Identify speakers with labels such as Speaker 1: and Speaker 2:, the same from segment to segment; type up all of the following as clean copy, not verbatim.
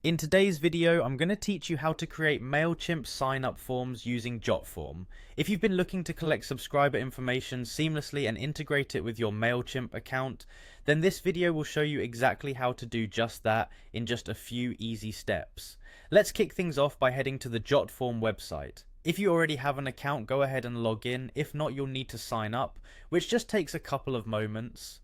Speaker 1: In today's video, I'm going to teach you how to create Mailchimp sign-up forms using Jotform. If you've been looking to collect subscriber information seamlessly and integrate it with your Mailchimp account, then this video will show you exactly how to do just that in just a few easy steps. Let's kick things off by heading to the Jotform website. If you already have an account, go ahead and log in. If not, you'll need to sign up, which just takes a couple of moments.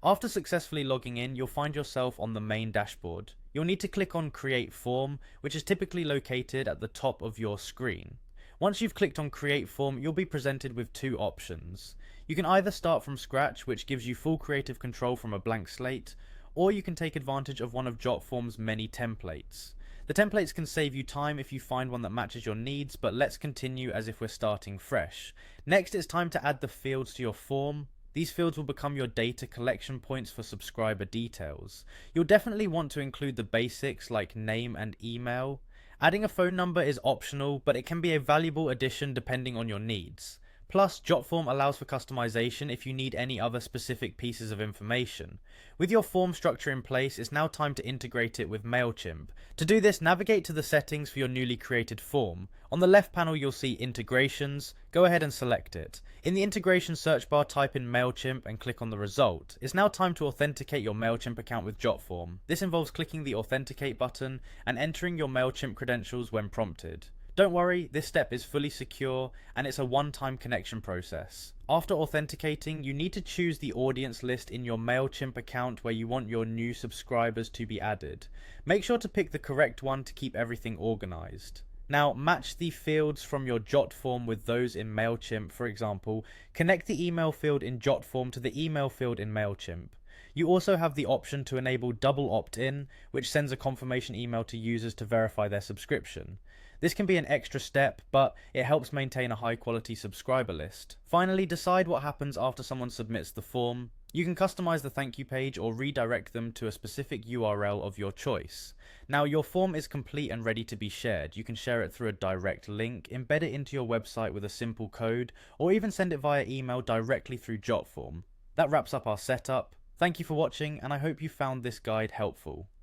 Speaker 1: After successfully logging in, you'll find yourself on the main dashboard. You'll need to click on Create Form, which is typically located at the top of your screen. Once you've clicked on Create Form, you'll be presented with two options. You can either start from scratch, which gives you full creative control from a blank slate, or you can take advantage of one of Jotform's many templates. The templates can save you time if you find one that matches your needs, but let's continue as if we're starting fresh. Next, it's time to add the fields to your form. These fields will become your data collection points for subscriber details. You'll definitely want to include the basics like name and email. Adding a phone number is optional, but it can be a valuable addition depending on your needs. Plus, Jotform allows for customization if you need any other specific pieces of information. With your form structure in place, it's now time to integrate it with Mailchimp. To do this, navigate to the settings for your newly created form. On the left panel, you'll see Integrations. Go ahead and select it. In the integration search bar, type in Mailchimp and click on the result. It's now time to authenticate your Mailchimp account with Jotform. This involves clicking the Authenticate button and entering your Mailchimp credentials when prompted. Don't worry, this step is fully secure and it's a one-time connection process. After authenticating, you need to choose the audience list in your Mailchimp account where you want your new subscribers to be added. Make sure to pick the correct one to keep everything organized. Now, match the fields from your Jotform with those in Mailchimp. For example, connect the email field in Jotform to the email field in Mailchimp. You also have the option to enable double opt-in, which sends a confirmation email to users to verify their subscription. This can be an extra step, but it helps maintain a high quality subscriber list. Finally, decide what happens after someone submits the form. You can customize the thank you page or redirect them to a specific URL of your choice. Now, your form is complete and ready to be shared. You can share it through a direct link, embed it into your website with a simple code, or even send it via email directly through Jotform. That wraps up our setup. Thank you for watching, and I hope you found this guide helpful.